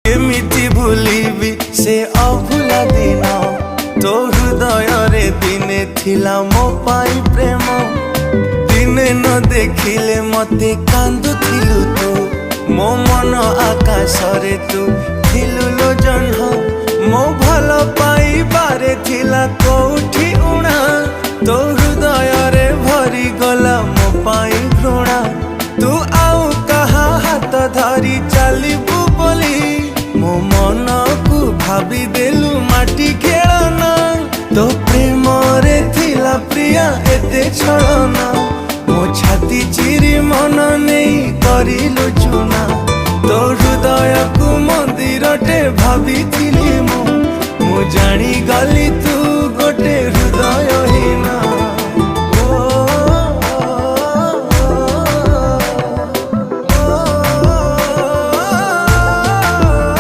केमिति भूलिबी से अभुला दिन तो हृदय रे दिने थिला मो पाई प्रेम दिने न देखिले मते कांदुथिलु तू मो मन आकाश रे तू थिलु लो जह्न मो भल पाई बारे थिला कोठी उणा तो हृदय रे भरी गला मो पाई घृणा तू आउ कहा हाथ धरी चलिबू बोली मो मन को भाभी देलु माटी खेलना तो प्रेम रे थिला प्रिया एते छलना मो छाती चिरी मन नहीं करिलु चुना तो हृदय को मंदिर टे भाभी थिली मो जानी गली।